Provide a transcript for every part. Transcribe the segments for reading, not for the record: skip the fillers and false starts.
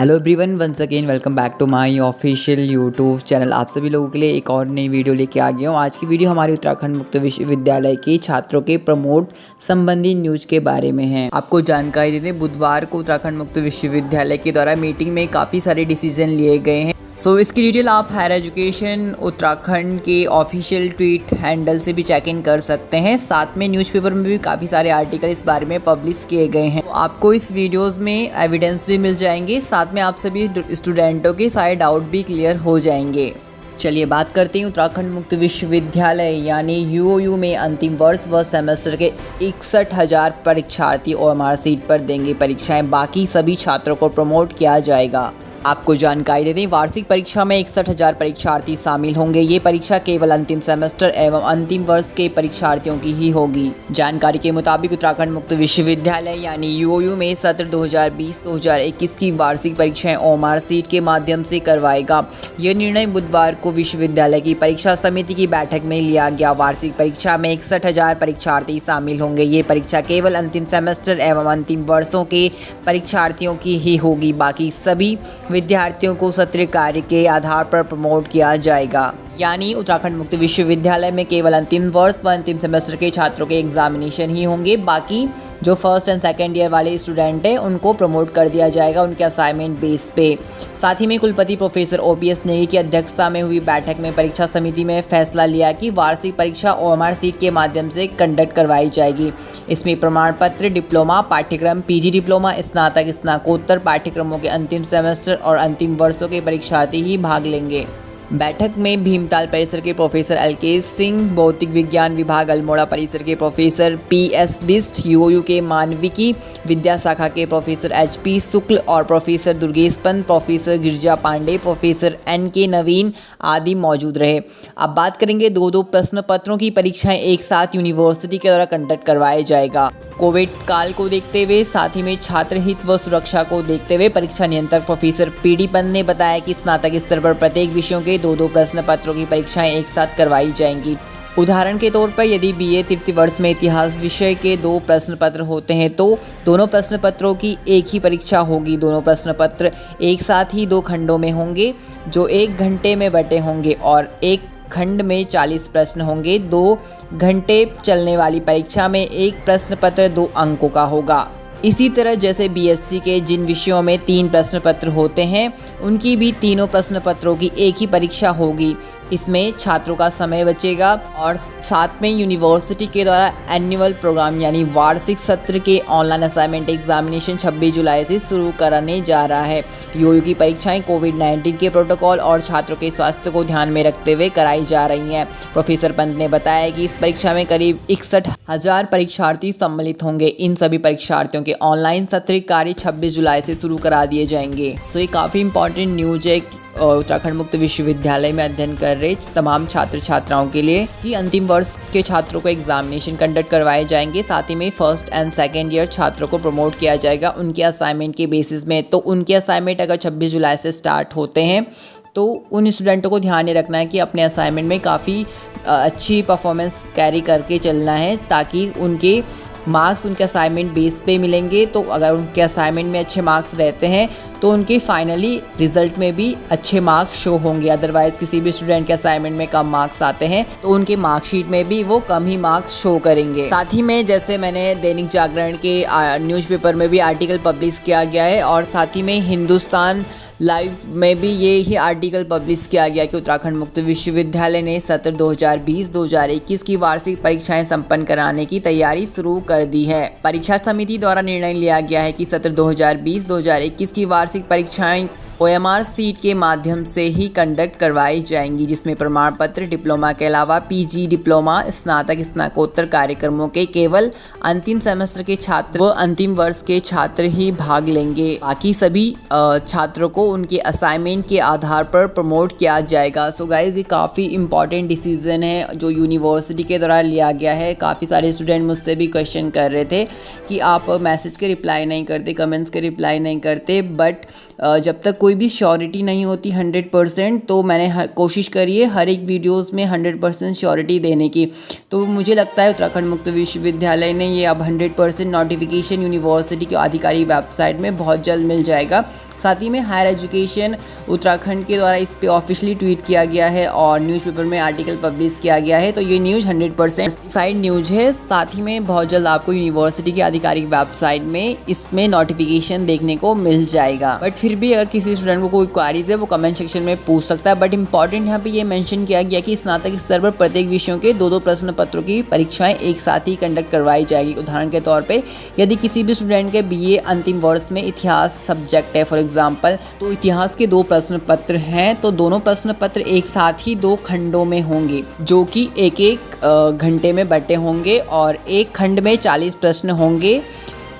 Hello everyone, once again welcome back to my official YouTube channel. आप सभी लोगों के लिए एक और नई वीडियो लेके आ गया हूँ। आज की वीडियो हमारे उत्तराखंड मुक्त विश्वविद्यालय के छात्रों के प्रमोट संबंधी न्यूज के बारे में है। आपको जानकारी देते, बुधवार को उत्तराखंड मुक्त विश्वविद्यालय के द्वारा मीटिंग में काफ़ी सारे डिसीजन लिए गए हैं। इसकी डिटेल आप हायर एजुकेशन उत्तराखंड के ऑफिशियल ट्वीट हैंडल से भी चेक इन कर सकते हैं। साथ में न्यूज़पेपर में भी काफ़ी सारे आर्टिकल इस बारे में पब्लिश किए गए हैं। तो आपको इस वीडियोस में एविडेंस भी मिल जाएंगे, साथ में आप सभी स्टूडेंटों के सारे डाउट भी क्लियर हो जाएंगे। चलिए बात करते हैं उत्तराखंड मुक्त विश्वविद्यालय यानी यूओयू में अंतिम वर्ष व सेमेस्टर के 61,000 परीक्षार्थी OMR सीट पर देंगे परीक्षाएं। बाकी सभी छात्रों को प्रमोट किया जाएगा। आपको जानकारी दे दें, वार्षिक परीक्षा में 61,000 परीक्षार्थी शामिल होंगे। ये परीक्षा केवल अंतिम सेमेस्टर एवं अंतिम वर्ष के परीक्षार्थियों की ही होगी। जानकारी के मुताबिक उत्तराखंड मुक्त विश्वविद्यालय यानी यूओयू में सत्र 2020-2021 की वार्षिक परीक्षाएं OMR सीट के माध्यम से करवाएगा। यह निर्णय बुधवार को विश्वविद्यालय की परीक्षा समिति की बैठक में लिया गया। वार्षिक परीक्षा में 61,000 परीक्षार्थी शामिल होंगे। ये परीक्षा केवल अंतिम सेमेस्टर एवं अंतिम वर्षों के परीक्षार्थियों की ही होगी। बाकी सभी विद्यार्थियों को सत्र कार्य के आधार पर प्रमोट किया जाएगा। यानी उत्तराखंड मुक्त विश्वविद्यालय में केवल अंतिम वर्ष व अंतिम सेमेस्टर के छात्रों के एग्जामिनेशन ही होंगे। बाकी जो फर्स्ट एंड सेकेंड ईयर वाले स्टूडेंट हैं उनको प्रमोट कर दिया जाएगा उनके असाइनमेंट बेस पे। साथ ही में कुलपति प्रोफेसर OPS नेगी की अध्यक्षता में हुई बैठक में परीक्षा समिति में फैसला लिया कि वार्षिक परीक्षा OMR सीट के माध्यम से कंडक्ट करवाई जाएगी। इसमें प्रमाण पत्र, डिप्लोमा पाठ्यक्रम, PG डिप्लोमा, स्नातक, स्नातकोत्तर पाठ्यक्रमों के अंतिम सेमेस्टर और अंतिम वर्षों के परीक्षार्थी ही भाग लेंगे। बैठक में भीमताल परिसर के प्रोफेसर LK सिंह, भौतिक विज्ञान विभाग अल्मोड़ा परिसर के प्रोफेसर PS बिस्ट, यूओयू के मानविकी विद्या शाखा के प्रोफेसर HP शुक्ल और professor Durgesh Pant, professor Girija Pande, professor NK Naveen आदि मौजूद रहे। अब बात करेंगे दो प्रश्न पत्रों की परीक्षाएं एक साथ यूनिवर्सिटी के द्वारा कंडक्ट करवाया जाएगा। कोविड काल को देखते हुए, साथ ही में छात्र हित व सुरक्षा को देखते हुए परीक्षा नियंत्रक प्रोफेसर PD पंत ने बताया कि स्नातक स्तर पर प्रत्येक विषयों के दो प्रश्न पत्रों की परीक्षाएं एक साथ करवाई जाएंगी। उदाहरण के तौर पर यदि BA तृतीय वर्ष में इतिहास विषय के 2 प्रश्न पत्र होते हैं तो दोनों प्रश्न पत्रों की एक ही परीक्षा होगी। दोनों प्रश्न पत्र एक साथ ही 2 खंडों में होंगे जो 1 घंटे में बटे होंगे और एक खंड में 40 प्रश्न होंगे। 2 घंटे चलने वाली परीक्षा में एक प्रश्न पत्र 2 अंकों का होगा। इसी तरह जैसे BSc के जिन विषयों में 3 प्रश्न पत्र होते हैं उनकी भी तीनों प्रश्न पत्रों की एक ही परीक्षा होगी। इसमें छात्रों का समय बचेगा और साथ में यूनिवर्सिटी के द्वारा एनुअल प्रोग्राम यानी वार्षिक सत्र के ऑनलाइन असाइनमेंट एग्जामिनेशन 26 जुलाई से शुरू कराने जा रहा है। यूओयू की परीक्षाएं कोविड-19 के प्रोटोकॉल और छात्रों के स्वास्थ्य को ध्यान में रखते हुए कराई जा रही हैं। प्रोफेसर पंत ने बताया कि इस परीक्षा में करीब 61,000 परीक्षार्थी सम्मिलित होंगे। इन सभी परीक्षार्थियों के ऑनलाइन सत्र कार्य 26 जुलाई से शुरू करा दिए जाएंगे। तो ये काफ़ी इंपॉर्टेंट न्यूज है उत्तराखंड मुक्त विश्वविद्यालय में अध्ययन कर रहे तमाम छात्र छात्राओं के लिए कि अंतिम वर्ष के छात्रों को एग्जामिनेशन कंडक्ट करवाए जाएंगे। साथ ही में फर्स्ट एंड सेकेंड ईयर छात्रों को प्रमोट किया जाएगा उनके असाइनमेंट के बेसिस में। तो उनके असाइनमेंट अगर 26 जुलाई से स्टार्ट होते हैं तो उन स्टूडेंटों को ध्यान में रखना है कि अपने असाइनमेंट में काफ़ी अच्छी परफॉर्मेंस कैरी करके चलना है ताकि उनके मार्क्स उनके असाइनमेंट बेस पे मिलेंगे। तो अगर उनके असाइनमेंट में अच्छे मार्क्स रहते हैं तो उनके फाइनली रिजल्ट में भी अच्छे मार्क्स शो होंगे। अदरवाइज़ किसी भी स्टूडेंट के असाइनमेंट में कम मार्क्स आते हैं तो उनके मार्कशीट में भी वो कम ही मार्क्स शो करेंगे। साथ ही में जैसे मैंने दैनिक जागरण के न्यूज़पेपर में भी आर्टिकल पब्लिश किया गया है और साथ ही में हिंदुस्तान लाइव में भी ये ही आर्टिकल पब्लिश किया गया कि उत्तराखंड मुक्त विश्वविद्यालय ने सत्र 2020-2021 की वार्षिक परीक्षाएं संपन्न कराने की तैयारी शुरू कर दी है। परीक्षा समिति द्वारा निर्णय लिया गया है कि सत्र 2020-2021 की वार्षिक परीक्षाएं OMR सीट के माध्यम से ही कंडक्ट करवाई जाएंगी, जिसमें प्रमाण पत्र, डिप्लोमा के अलावा PG डिप्लोमा, स्नातक, स्नातकोत्तर कार्यक्रमों के केवल अंतिम सेमेस्टर के छात्र व अंतिम वर्ष के छात्र ही भाग लेंगे। बाकी सभी छात्रों को उनके असाइनमेंट के आधार पर प्रमोट किया जाएगा। सो गाइज, ये काफ़ी इंपॉर्टेंट डिसीजन है जो यूनिवर्सिटी के द्वारा लिया गया है। काफ़ी सारे स्टूडेंट मुझसे भी क्वेश्चन कर रहे थे कि आप मैसेज के रिप्लाई नहीं करते, कमेंट्स के रिप्लाई नहीं करते, बट जब तक कोई भी श्योरिटी नहीं होती 100%, तो मैंने कोशिश करी है हर एक वीडियोस में 100% श्योरिटी देने की। तो मुझे लगता है उत्तराखंड मुक्त विश्वविद्यालय ने ये अब 100% नोटिफिकेशन यूनिवर्सिटी की आधिकारिक वेबसाइट में बहुत जल्द मिल जाएगा। साथ ही में हायर एजुकेशन उत्तराखंड के द्वारा इस पे ऑफिशियली ट्वीट किया गया है और न्यूज़पेपर में आर्टिकल पब्लिश किया गया है। तो ये न्यूज़ 100% सर्टिफाइड न्यूज़ है। साथ ही में बहुत जल्द आपको यूनिवर्सिटी की आधिकारिक वेबसाइट में इसमें नोटिफिकेशन देखने को मिल जाएगा। बट फिर भी अगर किसी स्टूडेंट को कोई क्वारीज है वो कमेंट सेक्शन में पूछ सकता है। बट इंपॉर्टेंट यहाँ पे ये मेंशन किया गया कि स्नातक स्तर पर प्रत्येक विषयों के 2-2 प्रश्न पत्रों की परीक्षाएं एक साथ ही कंडक्ट करवाई जाएगी। उदाहरण के तौर पे यदि किसी भी स्टूडेंट के बीए अंतिम वर्ष में इतिहास सब्जेक्ट है फॉर एग्जांपल, तो इतिहास के 2 प्रश्न पत्र हैं तो दोनों प्रश्न पत्र एक साथ ही 2 खंडों में होंगे जो कि एक घंटे में बटे होंगे और एक खंड में 40 प्रश्न होंगे।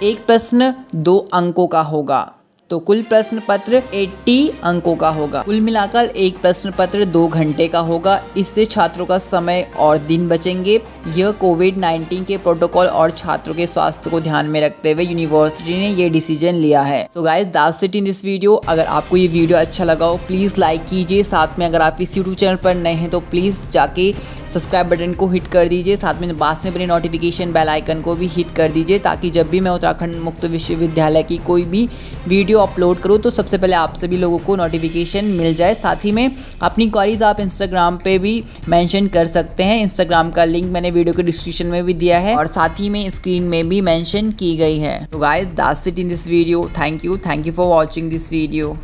एक प्रश्न 2 अंकों का होगा तो कुल प्रश्न पत्र 80 अंकों का होगा। कुल मिलाकर एक प्रश्न पत्र 2 घंटे का होगा। इससे छात्रों का समय और दिन बचेंगे। यह कोविड-19 के प्रोटोकॉल और छात्रों के स्वास्थ्य को ध्यान में रखते हुए यूनिवर्सिटी ने ये डिसीजन लिया है। So guys that's it in this video. अगर आपको ये वीडियो अच्छा लगा हो प्लीज़ लाइक कीजिए। साथ में अगर आप इस यूट्यूब चैनल पर नए हैं तो प्लीज़ जाके सब्सक्राइब बटन को हिट कर दीजिए। साथ में पास में बने नोटिफिकेशन बेल आइकन को भी हिट कर दीजिए ताकि जब भी मैं उत्तराखंड मुक्त विश्वविद्यालय की कोई भी वीडियो अपलोड करूँ तो सबसे पहले आप सभी लोगों को नोटिफिकेशन मिल जाए। साथ ही में अपनी क्वारीज आप इंस्टाग्राम पे भी मेंशन कर सकते हैं। इंस्टाग्राम का लिंक मैंने वीडियो के डिस्क्रिप्शन में भी दिया है और साथ ही में स्क्रीन में भी मेंशन की गई है। So guys that's it in this video. Thank you for watching this video.